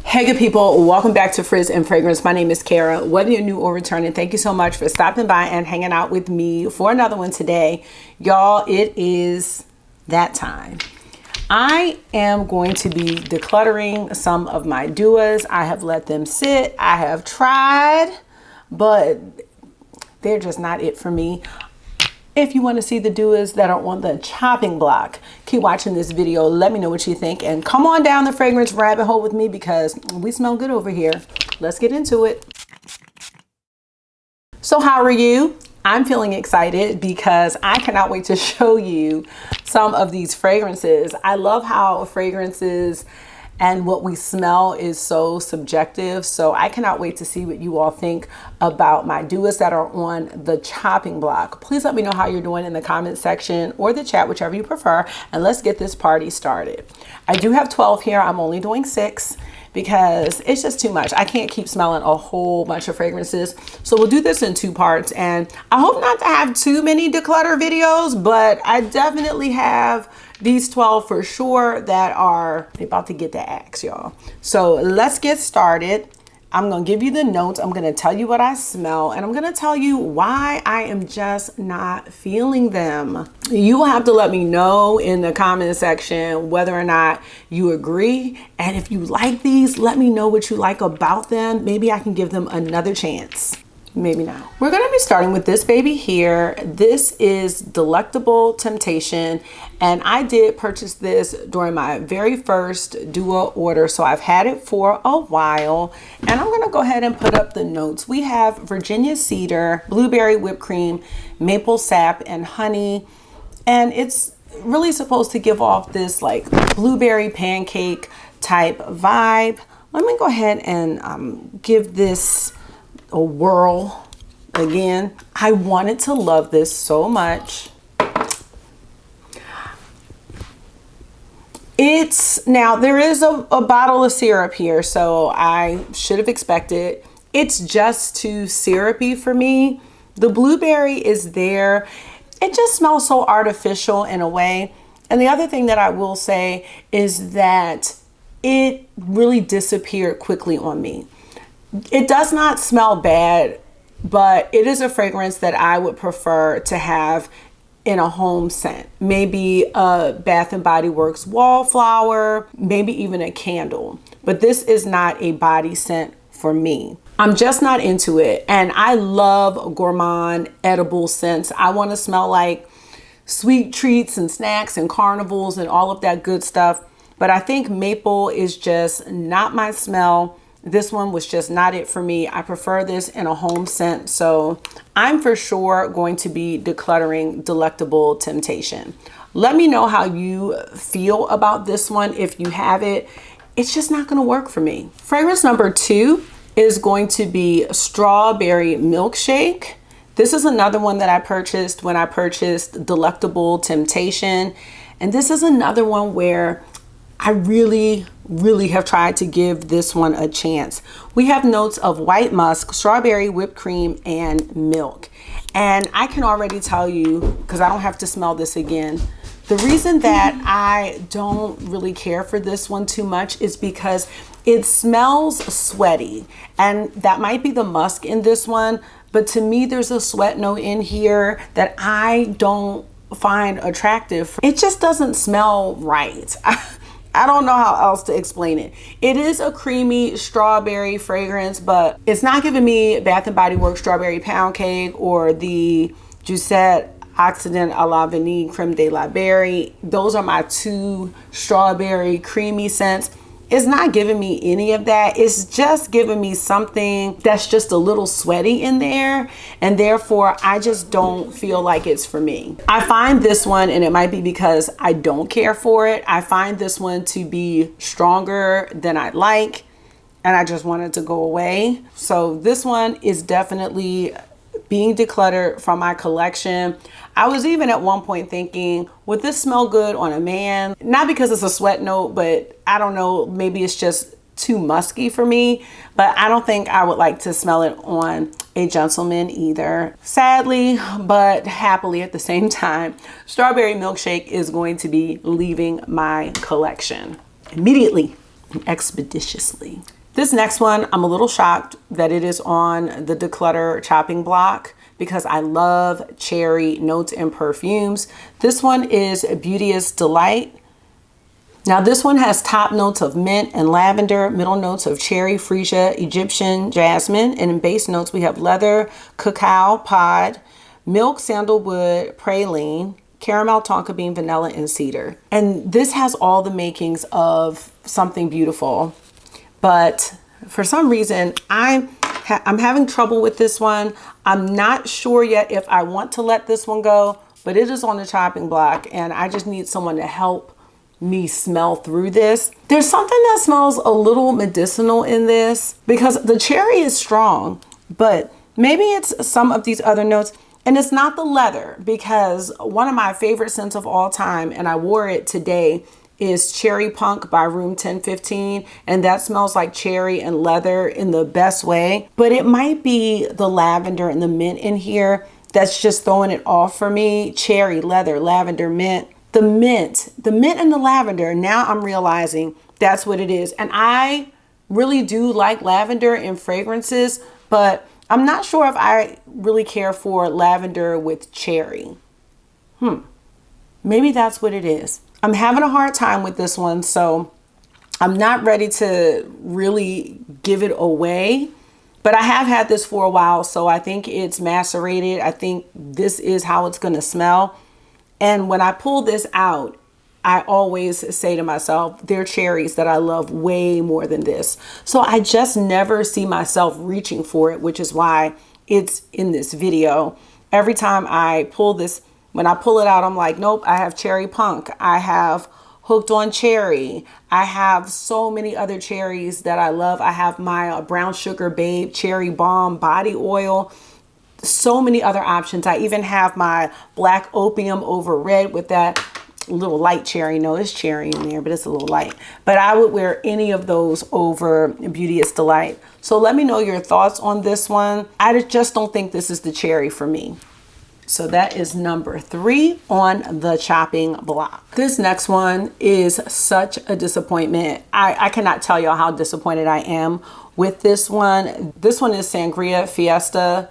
Hey good people, welcome back to Frizz and Fragrance. My name is Kara. Whether you're new or returning, thank you so much for stopping by and hanging out with me for another one today. Y'all, it is that time. I am going to be decluttering some of my duos. I have let them sit. I have tried, but they're just not it for me. If you want to see the duos that are on the chopping block, keep watching this video. Let me know what you think and come on down the fragrance rabbit hole with me because we smell good over here. Let's get into it. So how are you? I'm feeling excited because I cannot wait to show you some of these fragrances. I love how fragrances and what we smell is so subjective. So I cannot wait to see what you all think about my duos that are on the chopping block. Please let me know how you're doing in the comment section or the chat, whichever you prefer. And let's get this party started. I do have 12 here. I'm only doing 6 because it's just too much. I can't keep smelling a whole bunch of fragrances. So we'll do this in 2 parts. And I hope not to have too many declutter videos, but I definitely have these 12 for sure that are about to get the axe, y'all. So let's get started. I'm gonna give you the notes. I'm gonna tell you what I smell and I'm gonna tell you why I am just not feeling them. You will have to let me know in the comment section whether or not you agree. And if you like these, let me know what you like about them. Maybe I can give them another chance. Maybe not. We're gonna be starting with this baby here. This is Delectable Temptation. And I did purchase this during my very first duo order. So I've had it for a while. And I'm gonna go ahead and put up the notes. We have Virginia Cedar, Blueberry Whipped Cream, Maple Sap, and Honey. And it's really supposed to give off this like blueberry pancake type vibe. Let me go ahead and give this a whirl again. I wanted to love this so much. Now there is a bottle of syrup here, so I should have expected. It's just too syrupy for me. The blueberry is there. It just smells so artificial in a way. And the other thing that I will say is that it really disappeared quickly on me. It does not smell bad, but it is a fragrance that I would prefer to have in a home scent. Maybe a Bath and Body Works wallflower, maybe even a candle. But this is not a body scent for me. I'm just not into it. And I love gourmand edible scents. I want to smell like sweet treats and snacks and carnivals and all of that good stuff. But I think maple is just not my smell. This one was just not it for me. I prefer this in a home scent. So I'm for sure going to be decluttering Delectable Temptation. Let me know how you feel about this one. If you have it, it's just not going to work for me. Fragrance number 2 is going to be Strawberry Milkshake. This is another one that I purchased when I purchased Delectable Temptation. And this is another one where I really have tried to give this one a chance. We have notes of white musk, strawberry, whipped cream, and milk. And I can already tell you, because I don't have to smell this again, the reason that I don't really care for this one too much is because it smells sweaty. And that might be the musk in this one, but to me there's a sweat note in here that I don't find attractive. It just doesn't smell right. I don't know how else to explain it. It is a creamy strawberry fragrance, but it's not giving me Bath and Body Works strawberry pound cake or the Jusette Occident à la Vanille Creme de la Berry. Those are my 2 strawberry creamy scents. It's not giving me any of that. It's just giving me something that's just a little sweaty in there. And therefore, I just don't feel like it's for me. I find this one, and it might be because I don't care for it, I find this one to be stronger than I'd like. And I just want it to go away. So this one is definitely being decluttered from my collection. I was even at one point thinking, would this smell good on a man? Not because it's a sweat note, but I don't know, maybe it's just too musky for me, but I don't think I would like to smell it on a gentleman either. Sadly, but happily at the same time, Strawberry Milkshake is going to be leaving my collection immediately. expeditiously. This next one, I'm a little shocked that it is on the Declutter chopping block because I love cherry notes and perfumes. This one is Beest Delight. Now this one has top notes of mint and lavender, middle notes of cherry, freesia, Egyptian, jasmine, and in base notes we have leather, cacao pod, milk, sandalwood, praline, caramel, tonka bean, vanilla, and cedar. And this has all the makings of something beautiful. But for some reason, I'm having trouble with this one. I'm not sure yet if I want to let this one go, but it is on the chopping block and I just need someone to help me smell through this. There's something that smells a little medicinal in this because the cherry is strong, but maybe it's some of these other notes. And it's not the leather because one of my favorite scents of all time, and I wore it today, is Cherry Punk by Room 1015, and that smells like cherry and leather in the best way. But it might be the lavender and the mint in here that's just throwing it off for me. Cherry, leather, lavender, mint. The mint and the lavender, now I'm realizing that's what it is. And I really do like lavender in fragrances, but I'm not sure if I really care for lavender with cherry. Maybe that's what it is. I'm having a hard time with this one, so I'm not ready to really give it away. But I have had this for a while, so I think it's macerated. I think this is how it's going to smell. And when I pull this out, I always say to myself, there are cherries that I love way more than this. So I just never see myself reaching for it, which is why it's in this video. Every time I pull this, when I pull it out, I'm like, nope, I have Cherry Punk. I have Hooked on Cherry. I have so many other cherries that I love. I have my Brown Sugar Babe Cherry Balm body oil. So many other options. I even have my Black Opium over Red with that little light cherry. No, there's cherry in there, but it's a little light. But I would wear any of those over Beest Delight. So let me know your thoughts on this one. I just don't think this is the cherry for me. So that is number 3 on the chopping block. This next one is such a disappointment. I cannot tell y'all how disappointed I am with this one. This one is Sangria Fiesta.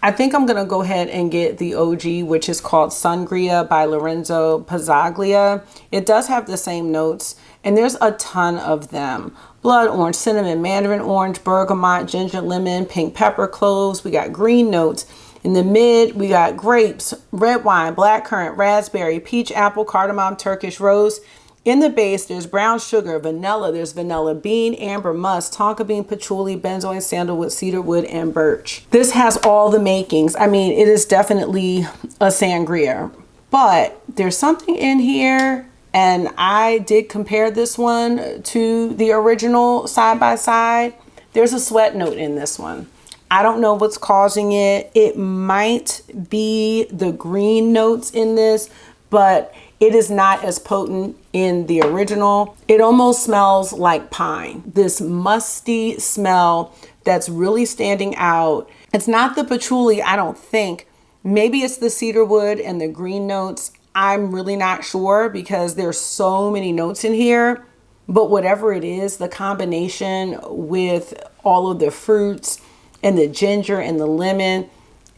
I think I'm gonna go ahead and get the OG, which is called Sangria by Lorenzo Pizzaglia. It does have the same notes, and there's a ton of them. Blood orange, cinnamon, mandarin orange, bergamot, ginger, lemon, pink pepper, cloves. We got green notes. In the mid, we got grapes, red wine, blackcurrant, raspberry, peach, apple, cardamom, Turkish rose. In the base, there's brown sugar, vanilla, there's vanilla bean, amber musk, tonka bean, patchouli, benzoin, sandalwood, cedarwood, and birch. This has all the makings. I mean, it is definitely a sangria, but there's something in here, and I did compare this one to the original side by side. There's a sweat note in this one. I don't know what's causing it. It might be the green notes in this, but it is not as potent in the original. It almost smells like pine. This musty smell that's really standing out. It's not the patchouli, I don't think. Maybe it's the cedarwood and the green notes. I'm really not sure because there's so many notes in here. But whatever it is, the combination with all of the fruits and the ginger and the lemon,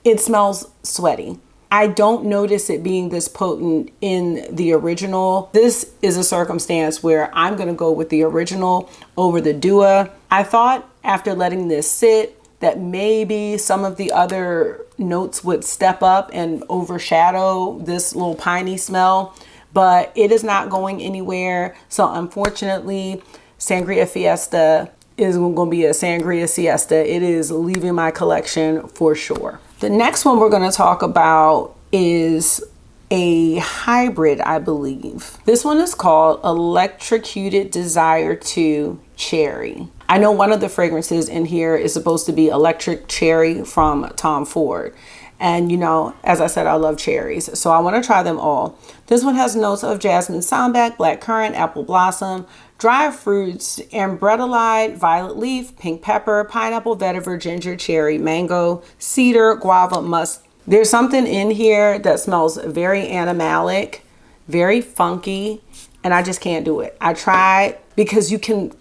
it smells sweaty. I don't notice it being this potent in the original. This is a circumstance where I'm gonna go with the original over the Dua. I thought after letting this sit that maybe some of the other notes would step up and overshadow this little piney smell, but it is not going anywhere. So unfortunately, Sangria Fiesta is going to be a Sangria Siesta. It is leaving my collection for sure. The next one we're going to talk about is a hybrid, I believe. This one is called Electrocuted Desire 2 Cherry. I know one of the fragrances in here is supposed to be Electric Cherry from Tom Ford. And you know, as I said, I love cherries, so I want to try them all. This one has notes of jasmine sambac, blackcurrant, apple blossom, dry fruits, ambretellide, violet leaf, pink pepper, pineapple, vetiver, ginger, cherry, mango, cedar, guava, musk. There's something in here that smells very animalic, very funky, and I just can't do it. I tried because you can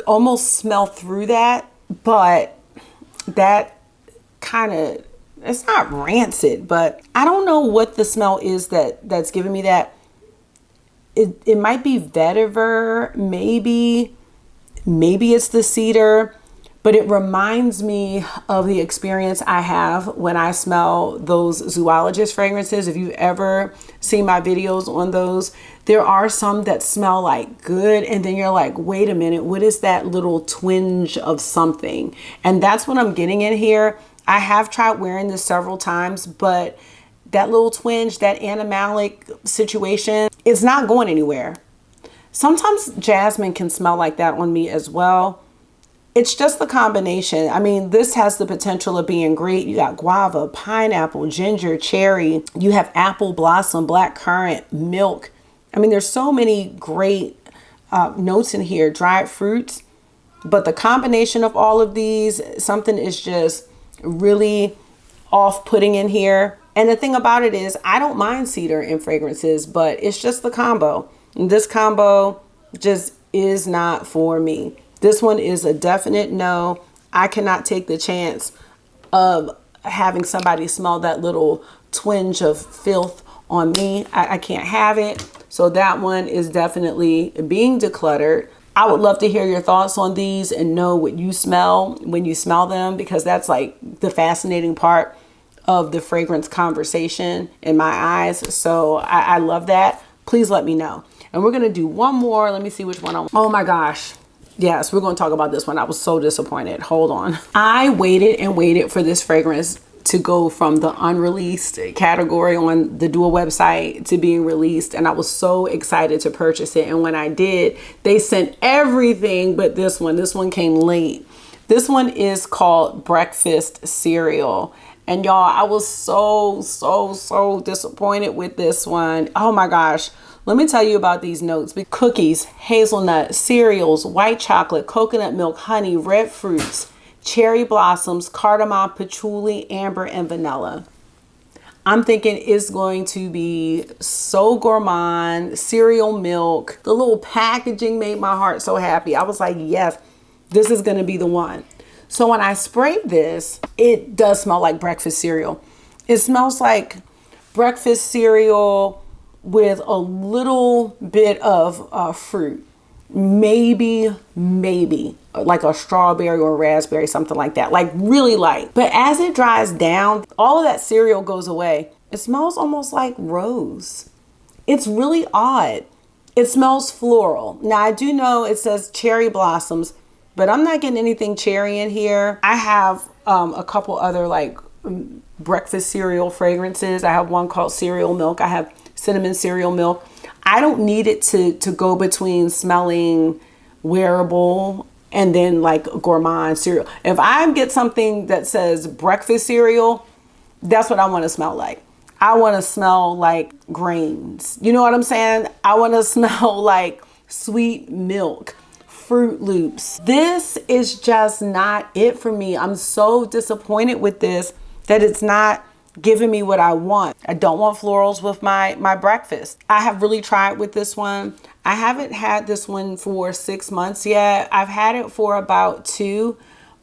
almost smell through that, but that kind of, it's not rancid, but I don't know what the smell is that's giving me that. It might be vetiver, maybe it's the cedar, but it reminds me of the experience I have when I smell those zoologist fragrances. If you've ever seen my videos on those, there are some that smell like good, and then you're like, wait a minute, what is that little twinge of something? And that's what I'm getting in here. I have tried wearing this several times, but that little twinge, that animalic situation, it's not going anywhere. Sometimes jasmine can smell like that on me as well. It's just the combination. I mean, this has the potential of being great. You got guava, pineapple, ginger, cherry. You have apple blossom, black currant, milk. I mean, there's so many great notes in here, dried fruits. But the combination of all of these, something is just really off-putting in here. And the thing about it is, I don't mind cedar in fragrances, but it's just the combo. And this combo just is not for me. This one is a definite no. I cannot take the chance of having somebody smell that little twinge of filth on me. I can't have it. So that one is definitely being decluttered. I would love to hear your thoughts on these and know what you smell when you smell them, because that's like the fascinating part of the fragrance conversation in my eyes. So I love that. Please let me know. And we're going to do one more. Let me see which one I want. Oh my gosh. Yes, we're going to talk about this one. I was so disappointed. Hold on. I waited and waited for this fragrance to go from the unreleased category on the Dual website to being released, and I was so excited to purchase it. And when I did, they sent everything but this one. This one came late. This one is called Breakfast Cereal. And y'all, I was so disappointed with this one. Oh my gosh. Let me tell you about these notes. Cookies, hazelnut, cereals, white chocolate, coconut milk, honey, red fruits, cherry blossoms, cardamom, patchouli, amber, and vanilla. I'm thinking it's going to be so gourmand, cereal milk. The little packaging made my heart so happy. I was like, yes, this is going to be the one. So when I sprayed this, it does smell like breakfast cereal. It smells like breakfast cereal with a little bit of fruit. Maybe like a strawberry or raspberry, something like that, like really light. But as it dries down, all of that cereal goes away. It smells almost like rose. It's really odd. It smells floral. Now I do know it says cherry blossoms, but I'm not getting anything cherry in here. I have a couple other like breakfast cereal fragrances. I have one called Cereal Milk. I have cinnamon cereal milk. I don't need it to go between smelling wearable and then like gourmand cereal. If I get something that says breakfast cereal, that's what I want to smell like. I want to smell like grains. You know what I'm saying? I want to smell like sweet milk, Fruit Loops. This is just not it for me. I'm so disappointed with this that it's not giving me what I want. I don't want florals with my breakfast. I have really tried with this one. I haven't had this one for 6 months yet. I've had it for about 2,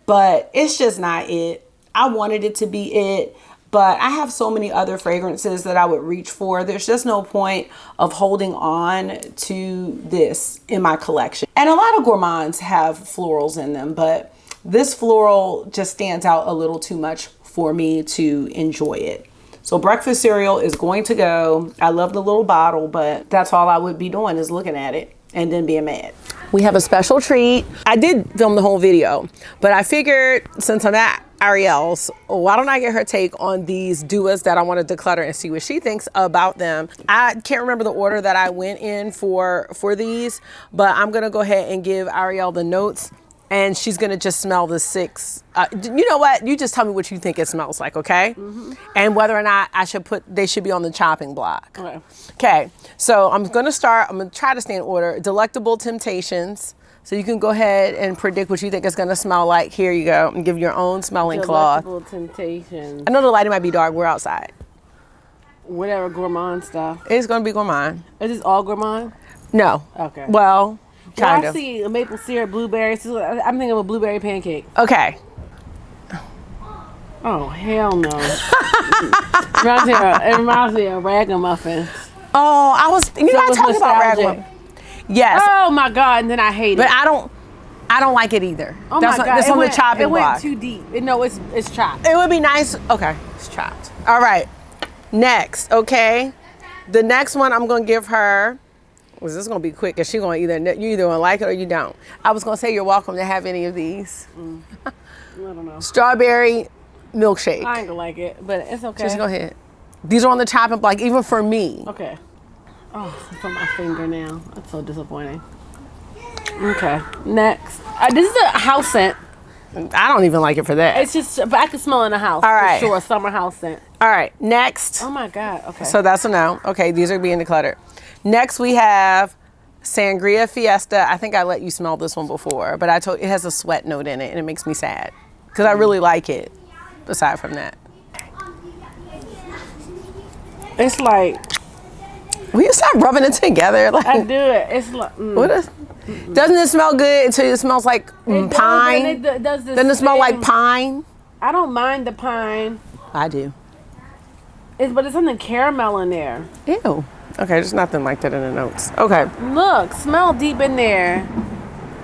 but it's just not it. I wanted it to be it, but I have so many other fragrances that I would reach for. There's just no point of holding on to this in my collection. And a lot of gourmands have florals in them, but this floral just stands out a little too much for me to enjoy it. So breakfast cereal is going to go. I love the little bottle, but that's all I would be doing is looking at it and then being mad. We have a special treat. I did film the whole video, but I figured since I'm at Ariels, why don't I get her take on these duas that I want to declutter and see what she thinks about them. I can't remember the order that I went in for these, but I'm gonna go ahead and give Ariel the notes, and she's gonna just smell the 6. You know what? You just tell me what you think it smells like, okay? Mm-hmm. And whether or not they should be on the chopping block. Okay. Okay. So I'm gonna try to stay in order. Delectable Temptations. So you can go ahead and predict what you think it's gonna smell like. Here you go. And give your own smelling cloth. Delectable Temptations. I know the lighting might be dark. We're outside. Whatever gourmand stuff. It's gonna be gourmand. Is this all gourmand? No. Okay. Well, Kind I of. see a maple syrup, blueberries. I'm thinking of a blueberry pancake. Okay. Oh, hell no. It reminds me of ragamuffin. Oh, you gotta talk about ragamuffin. Yes. Oh my God, and then I hate it. But I don't like it either. Oh my God. It's on the chopping block. It went too deep. No, it's chopped. It would be nice. Okay, it's chopped. All right. Next, okay. The next one I'm gonna give her. Was this gonna be quick? Cause you either gonna like it or you don't. I was gonna say you're welcome to have any of these. I don't know. Strawberry milkshake. I ain't gonna like it, but it's okay. Just go ahead. These are on the chopping block, even for me. Okay. Oh, it's on my finger now. That's so disappointing. Okay, next. This is a house scent. I don't even like it for that. It's just, but I can smell it in the house. All right. For sure, summer house scent. All right, next. Oh my God, okay. So that's a no. Okay, these are being decluttered. Next we have Sangria Fiesta. I think I let you smell this one before, but I told it has a sweat note in it and it makes me sad because I really like it, aside from that. It's like... Will you stop rubbing it together? Like, I do it. It's like... What is... Doesn't it smell good until it smells like pine? It does this. Doesn't it smell like pine? I don't mind the pine. I do. But it's something caramel in there. Ew. Okay, there's nothing like that in the notes. Okay. Look, smell deep in there.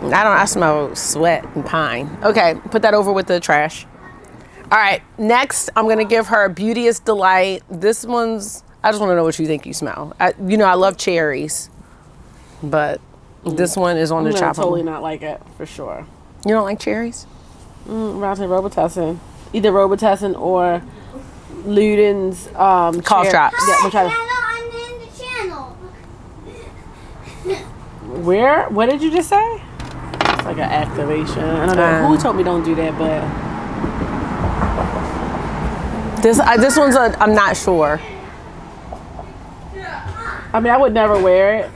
I smell sweat and pine. Okay, put that over with the trash. All right, next I'm gonna give her Beest Delight. This one's, I just wanna know what you think you smell. I love cherries, but this one is on the chopping. Totally not like it, for sure. You don't like cherries? Robitussin. Either Robitussin or Luden's cough drops. Yeah, Where? What did you just say? It's like an activation. I don't know who told me don't do that, but this one's I'm not sure. I mean, I would never wear it.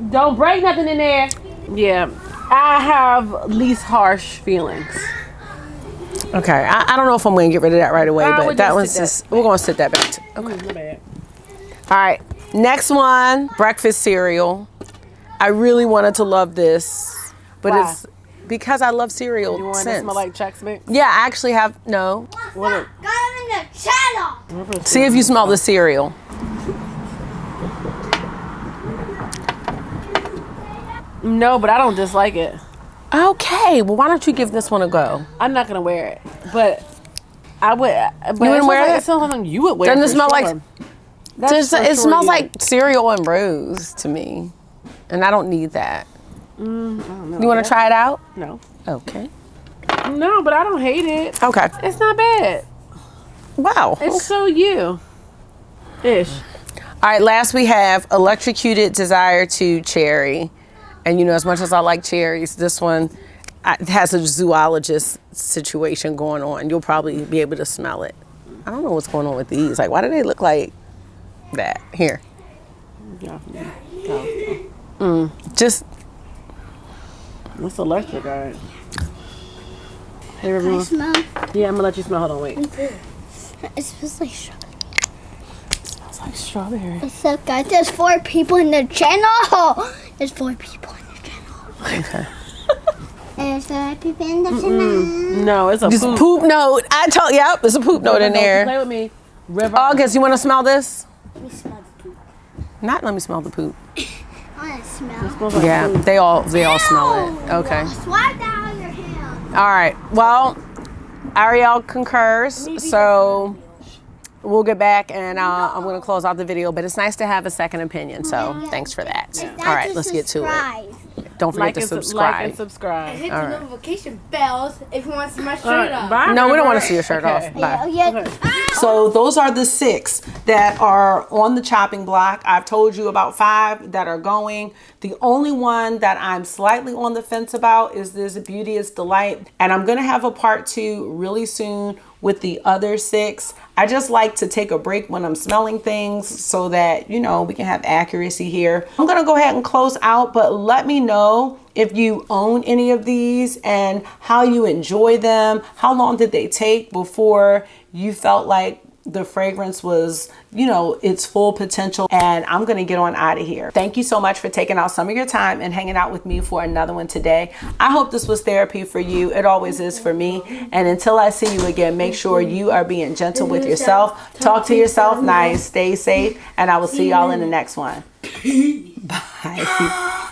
Don't break nothing in there. Yeah, I have least harsh feelings. Okay, I don't know if I'm going to get rid of that right away, but that one's just, we're going to sit that back. Okay. My bad. All right, next one, breakfast cereal. I really wanted to love this, but Why? it's because I love cereal. You want it to smell like Chex Mix? Yeah, I actually have, no. What? Got him in the channel. See if you smell the cereal. No, but I don't dislike it. Okay, well, why don't you give this one a go? I'm not gonna wear it, but I would. But You wouldn't wear it? It smells like something you would wear. Doesn't it for smell sure. like? That's Smells like cereal and rose to me, and I don't need that. I don't know. You want to try it out? No. Okay. No, but I don't hate it. Okay. It's not bad. Wow. It's so you. Ish. All right, last we have Electrocuted Desire to Cherry. And as much as I like cherries, this one has a zoologist situation going on. You'll probably be able to smell it. I don't know what's going on with these. Like, why do they look like that? Here. Yeah. Just. It's electric, all right. Hey, Can I everyone. smell? Yeah, I'm gonna let you smell. Hold on, wait. It smells like strawberry. It smells like strawberry. What's up, guys? There's 4 people in the channel. There's 4 people in the channel. Okay. There's 4 people in the channel. No, it's a Just poop note. Yep, there's a poop note in Play there. with me. River. August, you want to smell this? Let me smell the poop. Not let me smell the poop. I want to smell. Smells like Yeah, food. they all smell it. Okay. Swipe that on your hand. All right. Well, Ariel concurs, so we'll get back and I'm going to close out the video. But it's nice to have a second opinion, so thanks for that. All right, let's get to it. Don't forget to subscribe. Like and subscribe. Hit All the right. notification bells if you want to see my shirt All right, up. bye, No, we don't River. want to see your shirt off. Okay. Bye. Yeah. So those are the 6 that are on the chopping block. I've told you about 5 that are going. The only one that I'm slightly on the fence about is this Beest Delight. And I'm going to have a part 2 really soon with the other 6. I just like to take a break when I'm smelling things so that, we can have accuracy here. I'm going to go ahead and close out, but let me know if you own any of these and how you enjoy them. How long did they take before you felt like The fragrance was, you know, its full potential, and I'm going to get on out of here. Thank you so much for taking out some of your time and hanging out with me for another one today. I hope this was therapy for you. It always is for me. And until I see you again, make sure you are being gentle with yourself. Talk to yourself nice. Stay safe. And I will see y'all in the next one. Bye.